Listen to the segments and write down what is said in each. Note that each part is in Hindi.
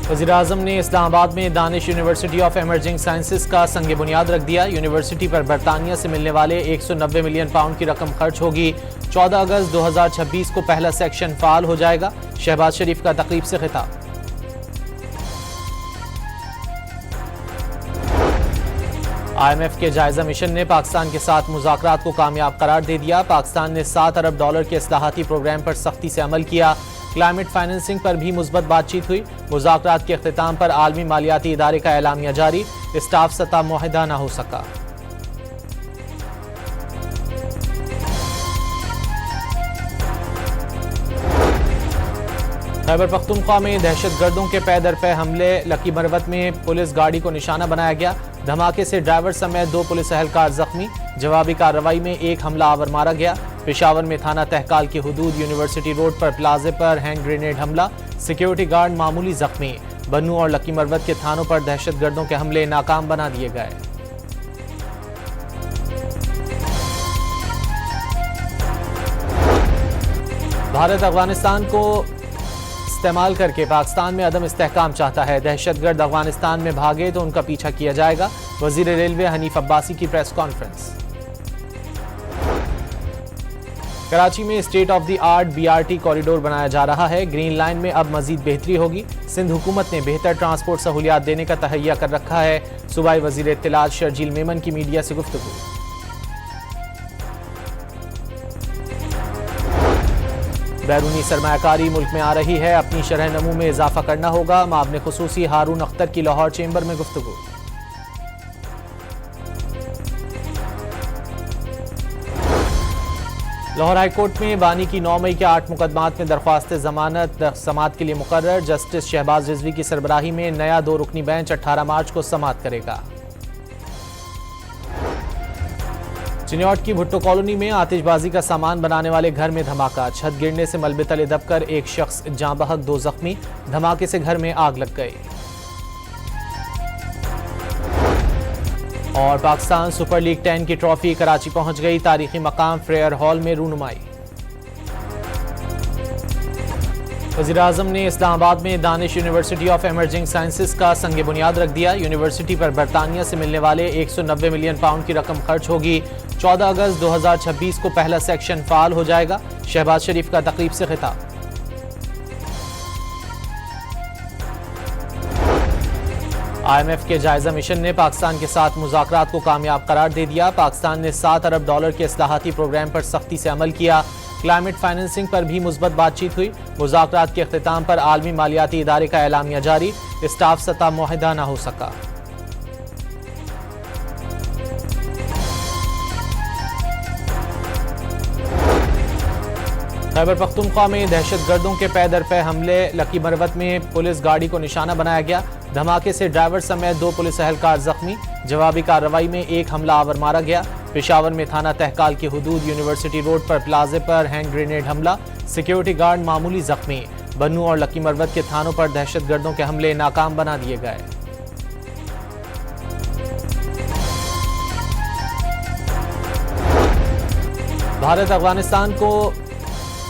वज़ीर-ए-आज़म ने इस्लामाबाद में Danish university of emerging sciences का संग बुनियाद रख दिया। यूनिवर्सिटी पर बरतानिया से मिलने वाले 190 मिलियन पाउंड की रकम खर्च होगी। 14 अगस्त 2026 को पहला सेक्शन फाल हो जाएगा। शहबाज शरीफ का तकरीब से खिताब। IMF के जायजा मिशन ने पाकिस्तान के साथ मुज़ाकरात को कामयाब करार दे दिया। पाकिस्तान ने $7 अरब के इस्लाहाती प्रोग्राम पर सख्ती से अमल किया। क्लाइमेट फाइनेंसिंग पर भी मुस्बत बातचीत हुई। मुज़ाकरात के अख्तिताम पर आलमी मालियाती इदारे का एलामिया जारी। स्टाफ सतह मुआहिदा न हो सका। खैबर पख्तूनख्वा में दहशतगर्दों के पै दर पै हमले। लकी मरवत में पुलिस गाड़ी को निशाना बनाया गया। धमाके से ड्राइवर समेत 2 पुलिस एहलकार जख्मी। जवाबी कार्रवाई में 1 हमलावर मारा गया। पेशावर में थाना तहकाल की हुदूद यूनिवर्सिटी रोड पर प्लाजे पर हैंड ग्रेनेड हमला। सिक्योरिटी गार्ड मामूली जख्मी। बन्नू और लकी मरवत के थानों पर दहशतगर्दों के हमले नाकाम बना दिए गए। भारत अफगानिस्तान को इस्तेमाल करके पाकिस्तान में अदम इस्तेहकाम चाहता है। दहशतगर्द अफगानिस्तान में भागे तो उनका पीछा किया जाएगा। वजीर रेलवे हनीफ अब्बासी की प्रेस कॉन्फ्रेंस। कराची में state of the art BRT corridor बनाया जा रहा है। ग्रीन लाइन में अब मजीद बेहतरी होगी। सिंध हुकूमत ने बेहतर ट्रांसपोर्ट सहूलियात देने का तहैया कर रखा है। सूबाई वजीर इत्तलात शर्जील मेमन की मीडिया से गुफ्तगू। बैरूनी सरमायाकारी मुल्क में आ रही है, अपनी शरह नमू में इजाफा करना होगा। मामले खुसूसी हारून अख्तर की लाहौर चेंबर में गुफ्तगू। लाहौर हाईकोर्ट में बानी की 9 मई के 8 मुकदमात में दरख्वास्त जमानत समात के लिए मुकर्रर। जस्टिस शहबाज रिजवी की सरबराही में नया 2 रुकनी बेंच 18 मार्च को समात करेगा। चिन्यौट की भुट्टो कॉलोनी में आतिशबाजी का सामान बनाने वाले घर में धमाका। छत गिरने से मलबे तले दबकर एक शख्स जाँ बहक, 2 जख्मी। धमाके से घर में आग लग गई। और पाकिस्तान सुपर लीग 10 की ट्रॉफी कराची पहुंच गई। तारीखी मकाम फ्रेयर हॉल में रूनुमाई। वज़ीर-ए-आज़म ने इस्लामाबाद में Danish university of emerging sciences का संग बुनियाद रख दिया। यूनिवर्सिटी पर बरतानिया से मिलने वाले 190 मिलियन पाउंड की रकम खर्च होगी। 14 अगस्त 2026 को पहला सेक्शन फाल हो जाएगा। शहबाज शरीफ का तकरीब से खिताब। IMF के जायजा मिशन ने पाकिस्तान के साथ मुज़ाकरात को कामयाब करार दे दिया। पाकिस्तान ने $7 अरब के इस्लाहाती प्रोग्राम पर सख्ती से अमल किया। क्लाइमेट फाइनेंसिंग पर भी मुस्बत बातचीत हुई। मुज़ाकरात के अख्तिताम पर आलमी मालियाती इदारे का एलामिया जारी। स्टाफ सतह मुआहिदा न हो सका। खैबर पख्तूनख्वा में दहशतगर्दों के पै दर पै हमले। लकी मरवत में पुलिस गाड़ी को निशाना बनाया गया। धमाके से ड्राइवर समेत 2 पुलिस एहलकार जख्मी। जवाबी कार्रवाई में 1 हमलावर मारा गया। पेशावर में थाना तहकाल की हुदूद यूनिवर्सिटी रोड पर प्लाजे पर हैंड ग्रेनेड हमला। सिक्योरिटी गार्ड मामूली जख्मी। बन्नू और लकी मरवत के थानों पर दहशतगर्दों के हमले नाकाम बना दिए गए। भारत अफगानिस्तान को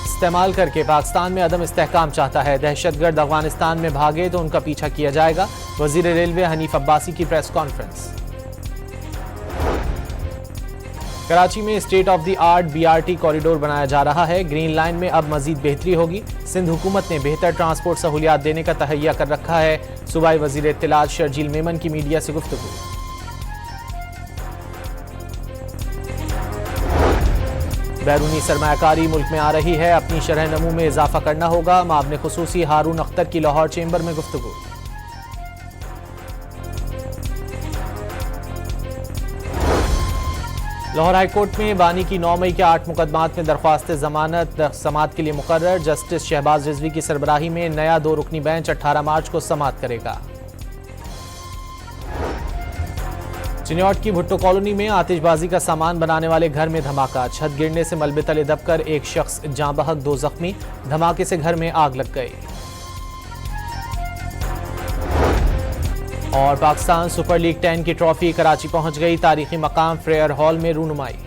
इस्तेमाल करके पाकिस्तान में अदम इस्तेहकाम चाहता है। दहशतगर्द अफगानिस्तान में भागे तो उनका पीछा किया जाएगा। वजीर रेलवे हनीफ अब्बासी की प्रेस कॉन्फ्रेंस। कराची में state of the art BRT corridor बनाया जा रहा है। ग्रीन लाइन में अब मजीद बेहतरी होगी। सिंध हुकूमत ने बेहतर ट्रांसपोर्ट सहूलियात देने का तहैया कर रखा है। सूबाई वजीर इत्तलात शर्जील मेमन की मीडिया से गुफ्तगू। बैरूनी सरमायाकारी मुल्क में आ रही है, अपनी शरह नमू में इजाफा करना होगा। मामले खुसूसी हारून अख्तर की लाहौर चेंबर में गुफ्तगू। लाहौर हाईकोर्ट में बानी की 9 मई के 8 मुकदमात में दरख्वास्त जमानत समात के लिए मुकर्रर। जस्टिस शहबाज रिजवी की सरबराही में नया 2 रुकनी बेंच 18 मार्च को समात करेगा। चिन्यौट की भुट्टो कॉलोनी में आतिशबाजी का सामान बनाने वाले घर में धमाका। छत गिरने से मलबे तले दबकर एक शख्स जाँ बहक, 2 जख्मी। धमाके से घर में आग लग गई। और पाकिस्तान सुपर लीग 10 की ट्रॉफी कराची पहुंच गई। तारीखी मकाम फ्रेयर हॉल में रूनुमाई।